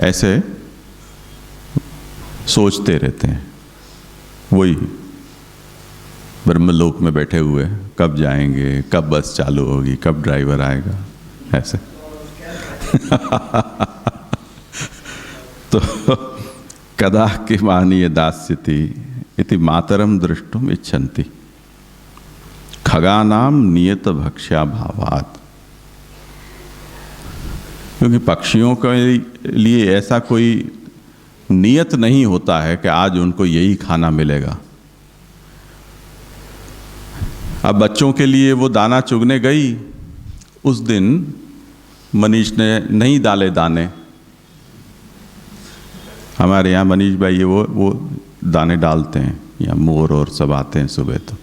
ऐसे सोचते रहते हैं, वही ब्रह्मलोक में बैठे हुए, कब जाएंगे, कब बस चालू होगी, कब ड्राइवर आएगा, ऐसे। तो कदा किमानीय दास्यति इति मातरम दृष्टुम इच्छन्ति खगानाम नियत भक्ष्या भावात्। क्योंकि पक्षियों के लिए ऐसा कोई नियत नहीं होता है कि आज उनको यही खाना मिलेगा। अब बच्चों के लिए वो दाना चुगने गई, उस दिन मनीष ने नहीं डाले दाने। हमारे यहाँ मनीष भाई वो दाने डालते हैं, या मोर और सब आते हैं सुबह, तो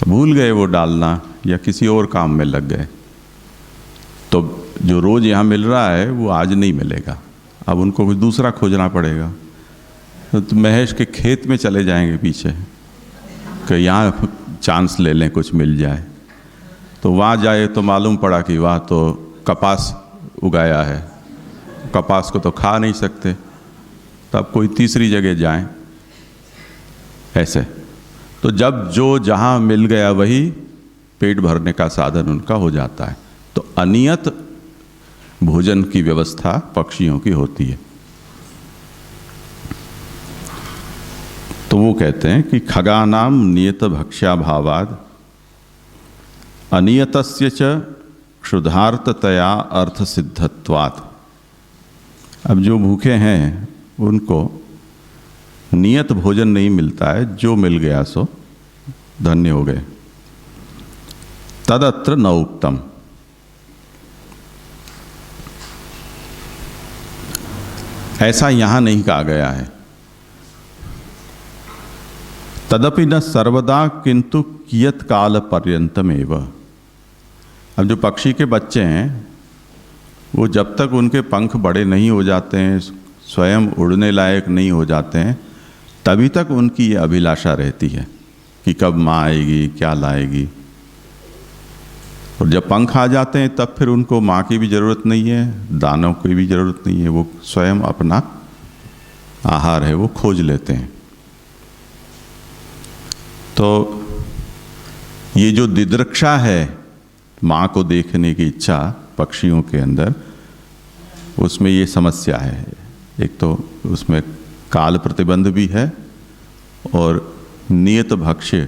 भूल गए वो डालना या किसी और काम में लग गए। तो जो रोज़ यहाँ मिल रहा है वो आज नहीं मिलेगा, अब उनको कुछ दूसरा खोजना पड़ेगा। तो महेश के खेत में चले जाएंगे पीछे कि यहाँ चांस ले लें, कुछ मिल जाए। तो वहाँ जाए तो मालूम पड़ा कि वहाँ तो कपास उगाया है, कपास को तो खा नहीं सकते, तब कोई तीसरी जगह जाएं। ऐसे तो जब जो जहाँ मिल गया वही पेट भरने का साधन उनका हो जाता है। तो अनियत भोजन की व्यवस्था पक्षियों की होती है। तो वो कहते हैं कि खगानाम नियत भक्ष्या भावाद अनियतस्य च क्षुधार्ततया अर्थ सिद्धत्वात्। अब जो भूखे हैं उनको नियत भोजन नहीं मिलता है, जो मिल गया सो धन्य हो गए। तदत्र न उक्तम, ऐसा यहां नहीं कहा गया है। तदपि न सर्वदा किंतु कियत काल पर्यंतम एव। अब जो पक्षी के बच्चे हैं वो जब तक उनके पंख बड़े नहीं हो जाते हैं, स्वयं उड़ने लायक नहीं हो जाते हैं, तभी तक उनकी ये अभिलाषा रहती है कि कब माँ आएगी, क्या लाएगी। और जब पंख आ जाते हैं तब फिर उनको माँ की भी ज़रूरत नहीं है, दानों की भी ज़रूरत नहीं है, वो स्वयं अपना आहार है वो खोज लेते हैं। तो ये जो दिदृक्षा है, माँ को देखने की इच्छा पक्षियों के अंदर, उसमें ये समस्या है। एक तो उसमें काल प्रतिबंध भी है और नियत भक्ष्य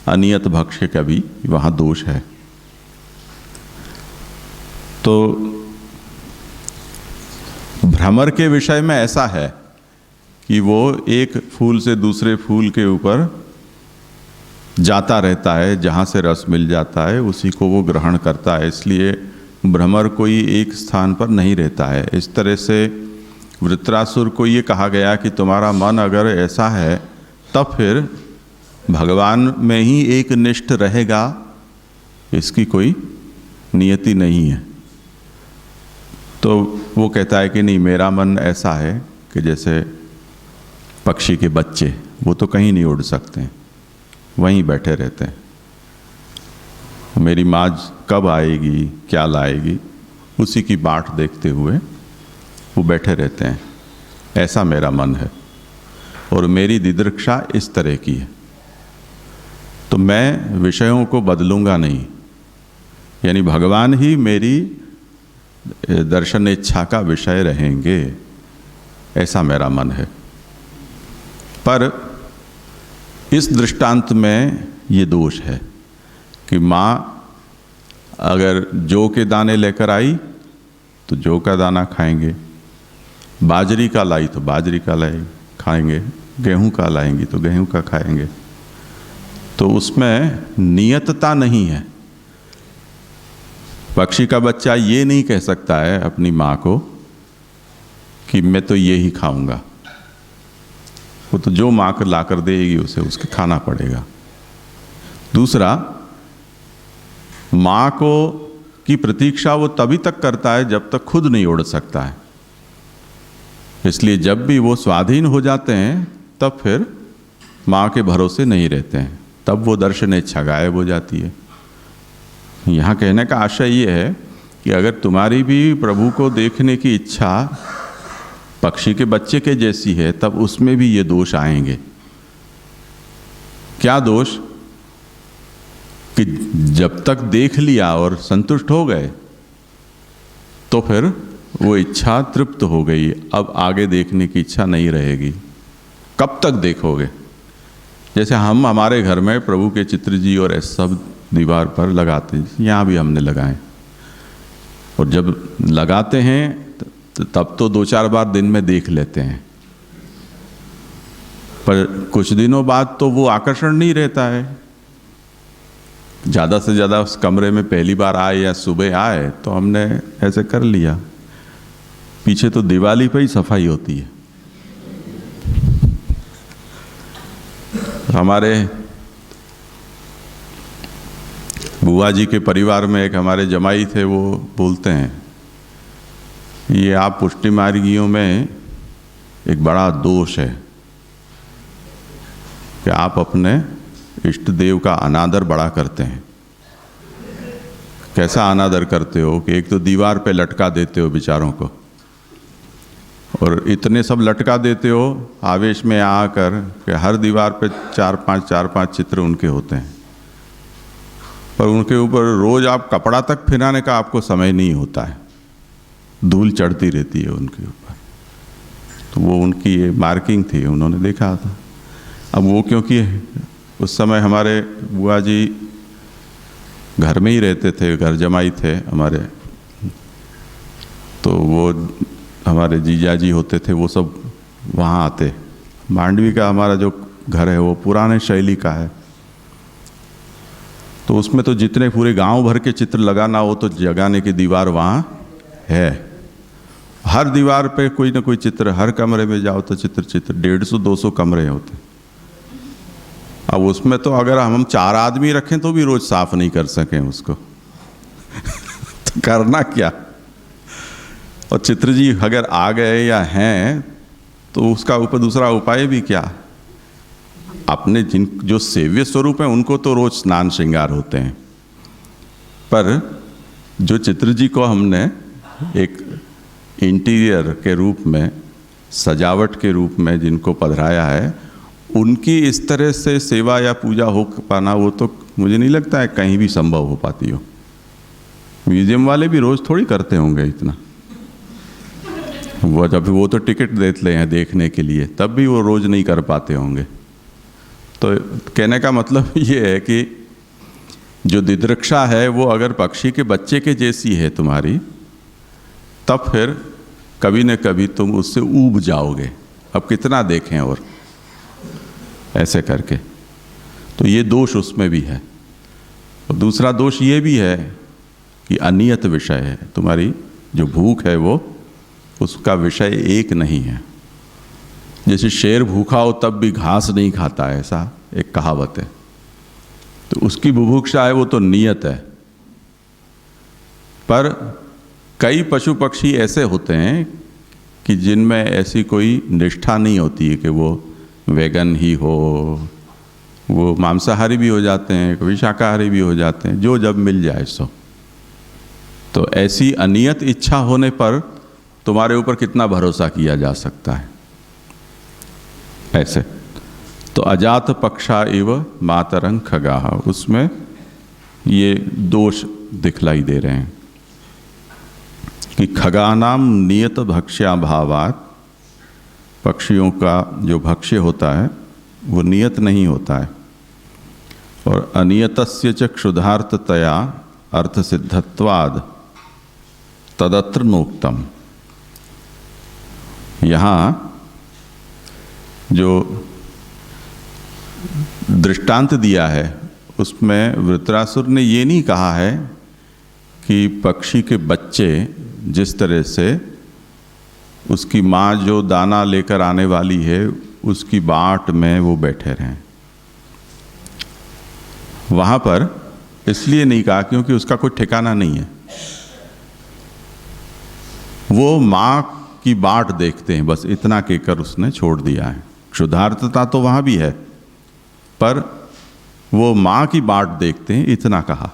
अनियत भक्ष्य का भी वहाँ दोष है। तो भ्रमर के विषय में ऐसा है कि वो एक फूल से दूसरे फूल के ऊपर जाता रहता है, जहाँ से रस मिल जाता है उसी को वो ग्रहण करता है, इसलिए भ्रमर कोई एक स्थान पर नहीं रहता है। इस तरह से वृत्रासुर को ये कहा गया कि तुम्हारा मन अगर ऐसा है तब फिर भगवान में ही एक निष्ठ रहेगा, इसकी कोई नियति नहीं है। तो वो कहता है कि नहीं, मेरा मन ऐसा है कि जैसे पक्षी के बच्चे, वो तो कहीं नहीं उड़ सकते, वहीं बैठे रहते हैं। मेरी माँ कब आएगी, क्या लाएगी, उसी की बाट देखते हुए वो बैठे रहते हैं। ऐसा मेरा मन है और मेरी दिदृक्षा इस तरह की है। तो मैं विषयों को बदलूंगा नहीं, यानी भगवान ही मेरी दर्शन इच्छा का विषय रहेंगे, ऐसा मेरा मन है। पर इस दृष्टांत में ये दोष है कि माँ अगर जौ के दाने लेकर आई तो जौ का दाना खाएंगे, बाजरी का लाई तो बाजरी का लाई खाएंगे, गेहूं का लाएंगी तो गेहूं का खाएंगे। तो उसमें नियतता नहीं है। पक्षी का बच्चा ये नहीं कह सकता है अपनी माँ को कि मैं तो ये ही खाऊंगा। वो तो जो माँ को ला कर देगी उसे उसके खाना पड़ेगा। दूसरा, माँ को की प्रतीक्षा वो तभी तक करता है जब तक खुद नहीं उड़ सकता है। इसलिए जब भी वो स्वाधीन हो जाते हैं तब फिर माँ के भरोसे नहीं रहते हैं, तब वो दर्शन इच्छा गायब हो जाती है। यहाँ कहने का आशय ये है कि अगर तुम्हारी भी प्रभु को देखने की इच्छा पक्षी के बच्चे के जैसी है, तब उसमें भी ये दोष आएंगे। क्या दोष? कि जब तक देख लिया और संतुष्ट हो गए तो फिर वो इच्छा तृप्त हो गई, अब आगे देखने की इच्छा नहीं रहेगी। कब तक देखोगे? जैसे हम हमारे घर में प्रभु के चित्र जी और ऐसे सब दीवार पर लगाते हैं, यहाँ भी हमने लगाए, और जब लगाते हैं तब तो 2-4 बार दिन में देख लेते हैं, पर कुछ दिनों बाद तो वो आकर्षण नहीं रहता है। ज़्यादा से ज़्यादा उस कमरे में पहली बार आए या सुबह आए तो हमने ऐसे कर लिया, पीछे तो दिवाली पे ही सफाई होती है। हमारे बुआ जी के परिवार में एक हमारे जमाई थे, वो बोलते हैं ये आप पुष्टि मार्गियों में एक बड़ा दोष है कि आप अपने इष्ट देव का अनादर बड़ा करते हैं। कैसा अनादर करते हो कि एक तो दीवार पे लटका देते हो बेचारों को, और इतने सब लटका देते हो आवेश में आकर कि हर दीवार पे 4-5 चित्र उनके होते हैं, पर उनके ऊपर रोज आप कपड़ा तक फिराने का आपको समय नहीं होता है, धूल चढ़ती रहती है उनके ऊपर। तो वो उनकी ये मार्किंग थी, उन्होंने देखा था। अब वो क्योंकि उस समय हमारे बुआ जी घर में ही रहते थे, घर जमाई थे हमारे, तो वो हमारे जीजा जी होते थे, वो सब वहाँ आते। मांडवी का हमारा जो घर है वो पुराने शैली का है, तो उसमें तो जितने पूरे गांव भर के चित्र लगाना हो तो जगाने की दीवार वहाँ है, हर दीवार पे कोई ना कोई चित्र, हर कमरे में जाओ तो चित्र 150-200 कमरे होते। अब उसमें तो अगर हम 4 आदमी रखें तो भी रोज साफ नहीं कर सकें उसको तो करना क्या? और चित्र जी अगर आ गए या हैं तो उसका ऊपर दूसरा उपाय भी क्या? अपने जिन जो सेव्य स्वरूप हैं उनको तो रोज स्नान श्रृंगार होते हैं, पर जो चित्र जी को हमने एक इंटीरियर के रूप में, सजावट के रूप में जिनको पधराया है, उनकी इस तरह से सेवा या पूजा हो पाना वो तो मुझे नहीं लगता है कहीं भी संभव हो पाती हो। म्यूजियम वाले भी रोज थोड़ी करते होंगे इतना, वो जब वो तो टिकट देते हैं देखने के लिए, तब भी वो रोज नहीं कर पाते होंगे। तो कहने का मतलब ये है कि जो दिदृक्षा है वो अगर पक्षी के बच्चे के जैसी है तुम्हारी, तब फिर कभी न कभी तुम उससे ऊब जाओगे, अब कितना देखें और ऐसे करके। तो ये दोष उसमें भी है। और दूसरा दोष ये भी है कि अनियत विषय है, तुम्हारी जो भूख है वो उसका विषय एक नहीं है। जैसे शेर भूखा हो तब भी घास नहीं खाता है, ऐसा एक कहावत है। तो उसकी बुभुक्षा है वो तो नियत है। पर कई पशु पक्षी ऐसे होते हैं कि जिनमें ऐसी कोई निष्ठा नहीं होती है कि वो वेगन ही हो, वो मांसाहारी भी हो जाते हैं, कभी शाकाहारी भी हो जाते हैं, जो जब मिल जाए सो। तो ऐसी अनियत इच्छा होने पर तुम्हारे ऊपर कितना भरोसा किया जा सकता है? ऐसे तो अजात पक्षा इव मातरंग खगाह, उसमें ये दोष दिखलाई दे रहे हैं कि खगानाम नियत भक्ष्या भावात, पक्षियों का जो भक्ष्य होता है वो नियत नहीं होता है। और अनियतस्य च क्षुधार्थतया अर्थ सिद्धत्वाद तदत्र नोक्तम, यहाँ जो दृष्टांत दिया है उसमें वृत्रासुर ने ये नहीं कहा है कि पक्षी के बच्चे जिस तरह से उसकी माँ जो दाना लेकर आने वाली है उसकी बाट में वो बैठे रहें। वहाँ पर इसलिए नहीं कहा क्योंकि उसका कोई ठिकाना नहीं है, वो माँ की बाट देखते हैं, बस इतना कहकर उसने छोड़ दिया है। क्षुधार्थता तो वहाँ भी है, पर वो माँ की बाट देखते हैं, इतना कहा।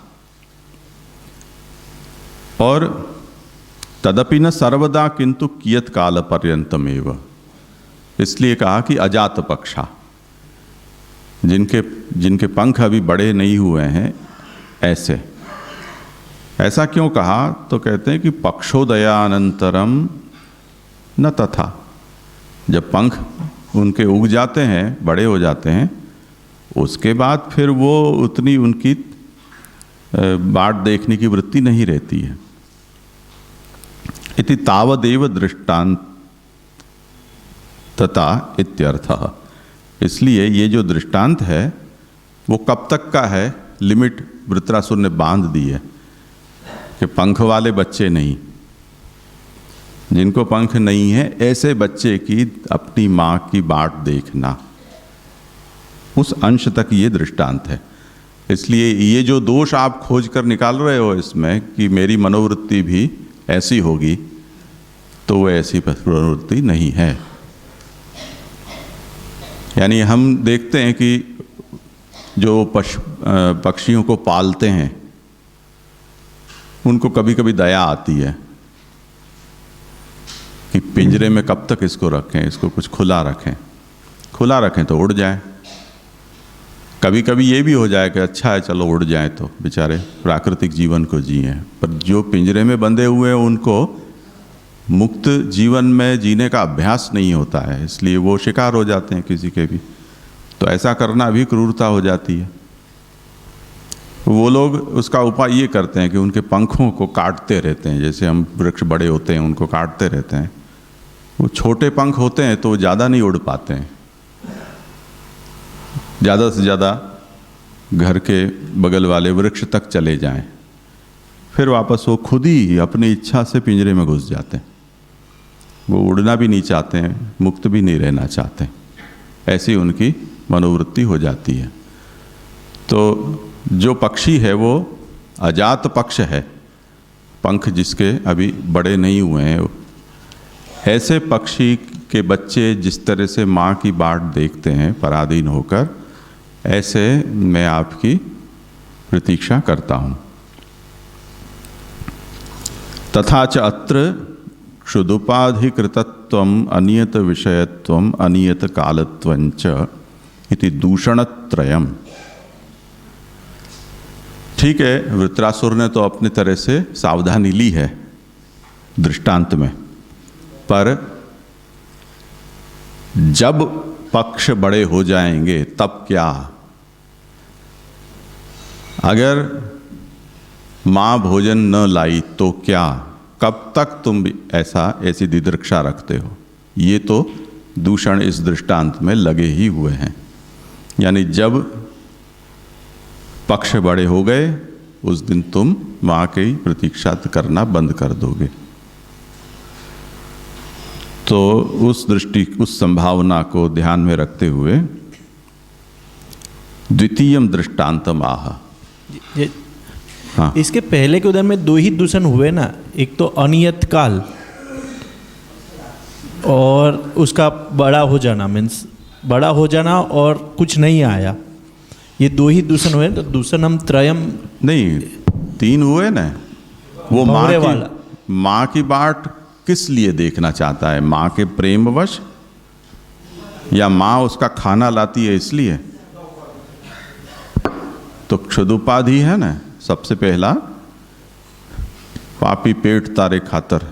और तदपि न सर्वदा किंतु कियत काल पर्यंतमेव, इसलिए कहा कि अजात पक्षा, जिनके पंख अभी बड़े नहीं हुए हैं, ऐसा क्यों कहा? तो कहते हैं कि पक्षोदयानंतरम न तथा, जब पंख उनके उग जाते हैं, बड़े हो जाते हैं, उसके बाद फिर वो उतनी उनकी बाट देखने की वृत्ति नहीं रहती है। इति तावदेव दृष्टांत तथा इत्यर्थः, इसलिए ये जो दृष्टांत है वो कब तक का है, लिमिट वृत्रासुर ने बांध दी है कि पंख वाले बच्चे नहीं, जिनको पंख नहीं है ऐसे बच्चे की अपनी माँ की बाट देखना, उस अंश तक ये दृष्टांत है। इसलिए ये जो दोष आप खोज कर निकाल रहे हो इसमें कि मेरी मनोवृत्ति भी ऐसी होगी, तो वो ऐसी मनोवृत्ति नहीं है। यानी हम देखते हैं कि जो पक्षियों को पालते हैं उनको कभी कभी दया आती है कि पिंजरे में कब तक इसको रखें, इसको कुछ खुला रखें तो उड़ जाए। कभी कभी ये भी हो जाए कि अच्छा है चलो उड़ जाए, तो बेचारे प्राकृतिक जीवन को जिए। पर जो पिंजरे में बंधे हुए हैं उनको मुक्त जीवन में जीने का अभ्यास नहीं होता है, इसलिए वो शिकार हो जाते हैं किसी के भी। तो ऐसा करना भी क्रूरता हो जाती है। वो लोग उसका उपाय ये करते हैं कि उनके पंखों को काटते रहते हैं, जैसे हम वृक्ष बड़े होते हैं उनको काटते रहते हैं। वो छोटे पंख होते हैं तो ज़्यादा नहीं उड़ पाते हैं, ज़्यादा से ज़्यादा घर के बगल वाले वृक्ष तक चले जाएं, फिर वापस वो खुद ही अपनी इच्छा से पिंजरे में घुस जाते हैं। वो उड़ना भी नहीं चाहते हैं, मुक्त भी नहीं रहना चाहते, ऐसी उनकी मनोवृत्ति हो जाती है। तो जो पक्षी है वो अजात पक्ष है, पंख जिसके अभी बड़े नहीं हुए हैं। ऐसे पक्षी के बच्चे जिस तरह से माँ की बाट देखते हैं पराधीन होकर, ऐसे मैं आपकी प्रतीक्षा करता हूँ। तथा च अत्र क्षुदुपाधिकृतत्वम अनियत विषयत्वम अनियत कालत्वं च इति दूषणत्रयम्। ठीक है, वृत्रासुर ने तो अपनी तरह से सावधानी ली है दृष्टांत में, पर जब पक्ष बड़े हो जाएंगे तब क्या? अगर माँ भोजन न लाई तो क्या? कब तक तुम ऐसी दिदृक्षा रखते हो? ये तो दूषण इस दृष्टांत में लगे ही हुए हैं। यानी जब पक्ष बड़े हो गए उस दिन तुम माँ की प्रतीक्षा करना बंद कर दोगे। तो उस संभावना को ध्यान में रखते हुए द्वितीयम दृष्टांतम आह। हाँ, इसके पहले के उदाहरण में दो ही दूषण हुए ना, एक तो अनियत काल और उसका बड़ा हो जाना, मीन्स बड़ा हो जाना और कुछ नहीं आया, ये दो ही दूषण हुए। तो दूषण हम त्रयम नहीं, 3 हुए ना। वो माँ की बाट किस लिए देखना चाहता है? माँ के प्रेमवश, या माँ उसका खाना लाती है इसलिए? तो क्षुदुपाधि है ना सबसे पहला, पापी पेट तारे खातर।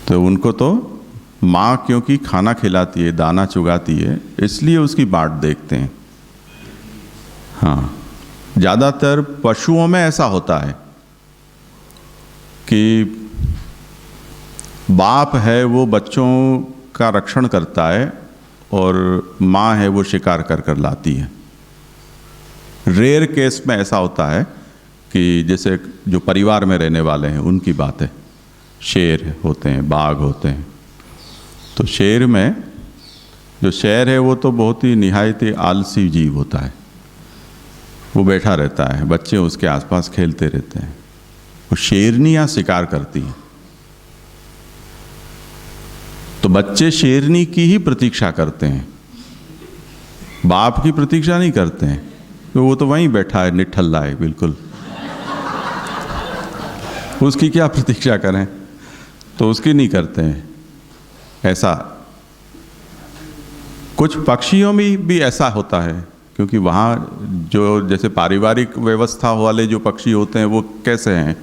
तो उनको तो माँ क्योंकि खाना खिलाती है, दाना चुगाती है, इसलिए उसकी बाट देखते हैं। हाँ, ज़्यादातर पशुओं में ऐसा होता है कि बाप है वो बच्चों का रक्षण करता है और माँ है वो शिकार कर कर लाती है। रेयर केस में ऐसा होता है कि जैसे जो परिवार में रहने वाले हैं उनकी बात है, शेर होते हैं, बाघ होते हैं। तो शेर में जो शेर है वो तो बहुत ही निहायत ही आलसी जीव होता है। वो बैठा रहता है, बच्चे उसके आसपास खेलते रहते हैं। वो शेरनियाँ शिकार करती हैं, तो बच्चे शेरनी की ही प्रतीक्षा करते हैं, बाप की प्रतीक्षा नहीं करते हैं। तो वो तो वहीं बैठा है, निठल्ला है बिल्कुल। उसकी क्या प्रतीक्षा करें, तो उसकी नहीं करते हैं। ऐसा कुछ पक्षियों में भी ऐसा होता है, क्योंकि वहाँ जो जैसे पारिवारिक व्यवस्था वाले जो पक्षी होते हैं वो कैसे हैं,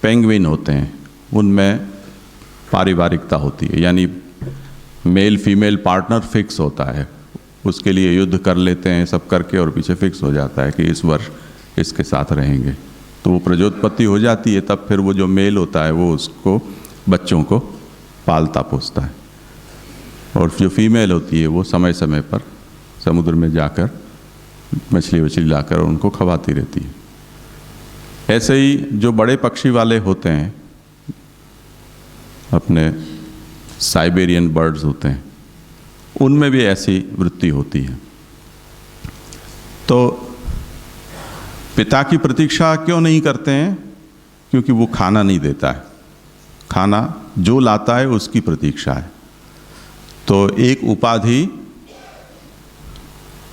पेंगुइन होते हैं, उनमें पारिवारिकता होती है, यानी मेल फीमेल पार्टनर फिक्स होता है, उसके लिए युद्ध कर लेते हैं सब करके और पीछे फिक्स हो जाता है कि इस वर्ष इसके साथ रहेंगे, तो वो प्रजोत्पत्ति हो जाती है। तब फिर वो जो मेल होता है वो उसको बच्चों को पालता पोसता है, और जो फीमेल होती है वो समय समय पर समुद्र में जाकर मछली वछली लाकर उनको खवाती रहती है। ऐसे ही जो बड़े पक्षी वाले होते हैं, अपने साइबेरियन बर्ड्स होते हैं, उनमें भी ऐसी वृत्ति होती है। तो पिता की प्रतीक्षा क्यों नहीं करते हैं? क्योंकि वो खाना नहीं देता है, खाना जो लाता है उसकी प्रतीक्षा है। तो एक उपाधि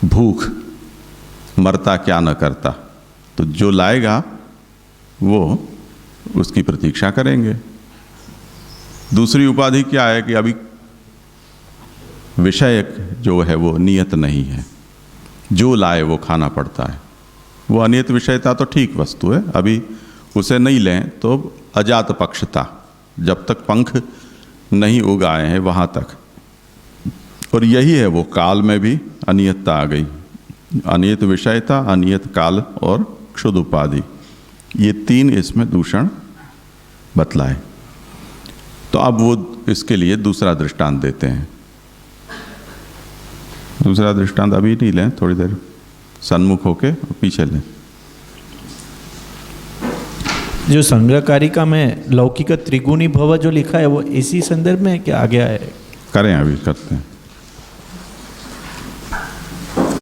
भूख, मरता क्या न करता, तो जो लाएगा वो उसकी प्रतीक्षा करेंगे। दूसरी उपाधि क्या है कि अभी विषय जो है वो नियत नहीं है, जो लाए वो खाना पड़ता है। वो अनियत विषयता तो ठीक वस्तु है, अभी उसे नहीं लें तो अजात पक्षता, जब तक पंख नहीं उगाए हैं वहाँ तक। और यही है वो काल में भी अनियतता आ गई, अनियत विषयता, अनियत काल और क्षुद उपाधि, ये तीन इसमें दूषण बतलाए। तो अब वो इसके लिए दूसरा दृष्टांत देते हैं। दूसरा दृष्टांत अभी नहीं लें, थोड़ी देर सन्मुख होके और पीछे लें। जो संग्रह कारिका में लौकिक त्रिगुणी भव जो लिखा है वो इसी संदर्भ में क्या आगे है? करें, अभी करते हैं।